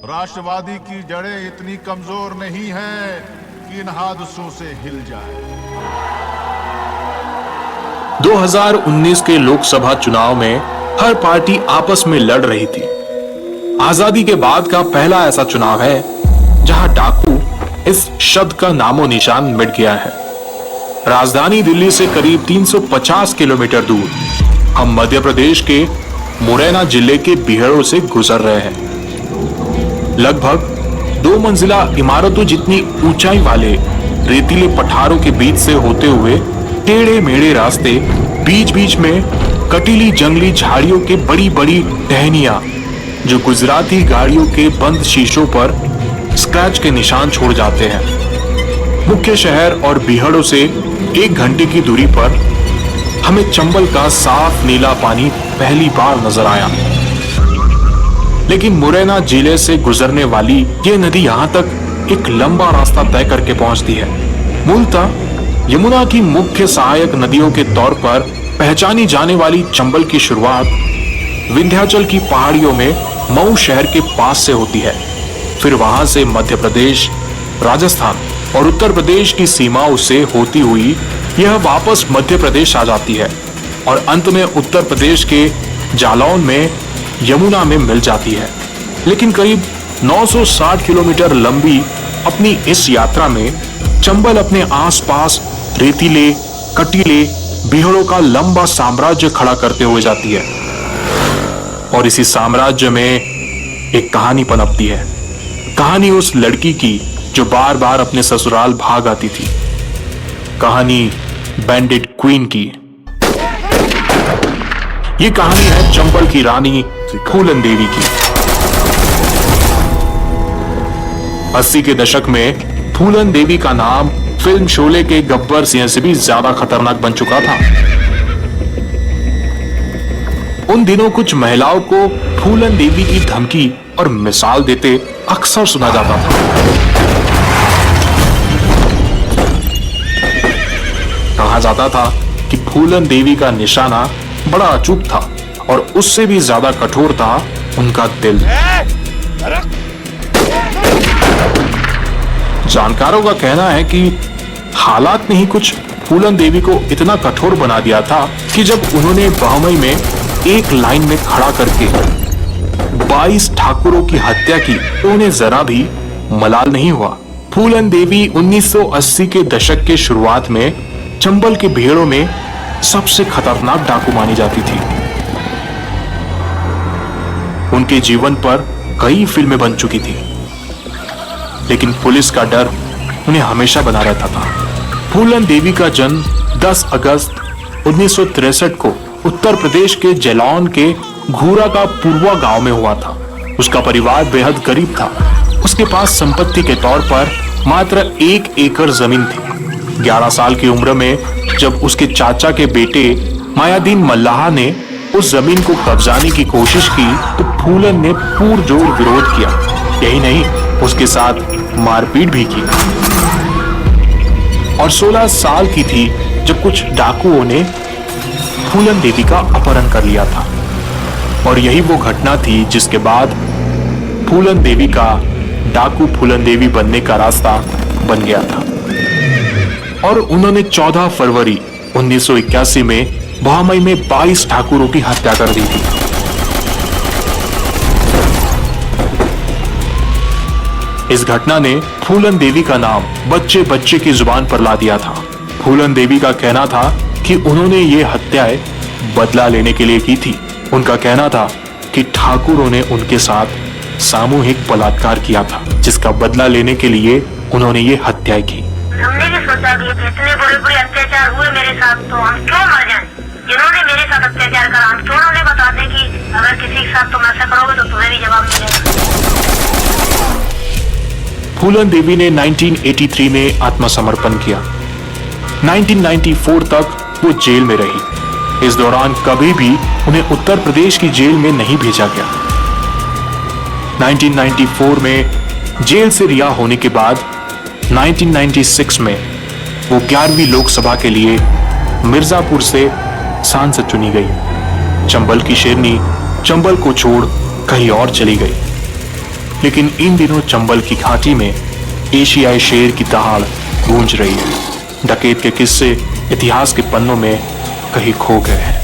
राष्ट्रवादी की जड़ें इतनी कमजोर नहीं हैं कि इन हादसों से हिल जाए। 2019 के लोकसभा चुनाव में हर पार्टी आपस में लड़ रही थी। आजादी के बाद का पहला ऐसा चुनाव है जहां डाकू इस शब्द का नामो निशान मिट गया है। राजधानी दिल्ली से करीब 350 किलोमीटर दूर हम मध्य प्रदेश के मुरैना जिले के बिहड़ों से गुजर रहे हैं। लगभग 2 मंजिला इमारतों जितनी ऊंचाई वाले रेतीले पठारों के बीच से होते हुए टेढ़े मेढ़े रास्ते, बीच बीच में कटीली जंगली झाड़ियों के बड़ी बड़ी टहनियां जो गुजराती गाड़ियों के बंद शीशों पर स्क्रैच के निशान छोड़ जाते हैं। मुख्य शहर और बिहड़ों से 1 घंटे की दूरी पर हमें चंबल का साफ नीला पानी पहली बार नजर आया। लेकिन मुरैना जिले से गुजरने वाली यह नदी यहां तक एक लंबा रास्ता तय करके पहुंचती है। मूलतः यमुना की मुख्य सहायक नदियों के तौर पर पहचानी जाने वाली चंबल की शुरुआत विंध्याचल की पहाड़ियों में मऊ शहर के पास से होती है। फिर वहां से मध्य प्रदेश, राजस्थान और उत्तर प्रदेश की सीमाओं से होती हुई यह वापस मध्य प्रदेश आ जाती है और अंत में उत्तर प्रदेश के जालौन में यमुना में मिल जाती है। लेकिन करीब 960 किलोमीटर लंबी अपनी इस यात्रा में चंबल अपने आसपास रेतीले, कटीले बिहड़ों का लंबा साम्राज्य खड़ा करते हुए जाती है और इसी साम्राज्य में एक कहानी पनपती है। कहानी उस लड़की की जो बार बार अपने ससुराल भाग आती थी। कहानी बैंडिट क्वीन की। ये कहानी है चंबल की रानी फूलन देवी की। 80 के दशक में फूलन देवी का नाम फिल्म शोले के गब्बर सिंह से भी ज्यादा खतरनाक बन चुका था। उन दिनों कुछ महिलाओं को फूलन देवी की धमकी और मिसाल देते अक्सर सुना जाता था। कहा जाता था कि फूलन देवी का निशाना बड़ा अचूक था और उससे भी ज्यादा कठोर था उनका दिल। जानकारों का कहना है कि हालात ने ही कुछ फूलन देवी को इतना कठोर बना दिया था कि जब उन्होंने बहमई में एक लाइन में खड़ा करके 22 ठाकुरों की हत्या की तो उन्हें जरा भी मलाल नहीं हुआ। फूलन देवी 1980 के दशक के शुरुआत में चंबल के भेड़ों में सबसे खतरनाक डाकू मानी जाती थी। उनके जीवन पर कई फिल्में बन चुकी थी, लेकिन पुलिस का डर उन्हें हमेशा बना रहता था। फूलन देवी का जन्म 10 अगस्त 1963 को उत्तर प्रदेश के जालौन के घूरा का पूर्वा गांव में हुआ था। उसका परिवार बेहद गरीब था। उसके पास संपत्ति के तौर पर मात्र 1 एकड़ जमीन थी। 11 साल की उम्र में जब उसके चाचा के बेटे मायादीन मल्लाह ने उस जमीन को कब्जाने की कोशिश की तो फूलन ने पुरजोर विरोध किया। यही नहीं, उसके साथ मारपीट भी की और 16 साल की थी जब कुछ डाकुओं ने फूलन देवी का अपहरण कर लिया था। और यही वो घटना थी जिसके बाद फूलन देवी का डाकू फूलन देवी बनने का रास्ता बन गया था। और उन्होंने 14 फरवरी 1981 में बहमई में 22 ठाकुरों की हत्या कर दी थी। इस घटना ने फूलन देवी का नाम बच्चे बच्चे की जुबान पर ला दिया था। फूलन देवी का कहना था कि उन्होंने ये हत्याएं बदला लेने के लिए की थी। उनका कहना था कि ठाकुरों ने उनके साथ सामूहिक बलात्कार किया था, जिसका बदला लेने के लिए उन्होंने ये हत्याएं की। हमने भी सोचा कि इतने बड़े अत्याचार हुए मेरे साथ तो हम क्यों मर जाएं? जिन्होंने मेरे साथ अत्याचार करा हम क्यों उन्हें बता दें कि अगर किसी के साथ तुम ऐसा करोगे तो तुम्हें भी जवाब मिलेगा। फूलन देवी ने 1983 में आत्मसमर्पण किया। 1994 तक वो जेल में रही। इस दौरान कभी भी उन्हें उत्तर प्रदेश की जेल में नहीं भेजा गया। 1994 में जेल से रिहा होने के बाद 1996 में वो 11वीं लोकसभा के लिए मिर्जापुर से सांसद चुनी गई। चंबल की शेरनी चंबल को छोड़ कहीं और चली गई। लेकिन इन दिनों चंबल की घाटी में एशियाई शेर की दहाड़ गूंज रही है। डकैत के किस्से इतिहास के पन्नों में कहीं खो गए हैं।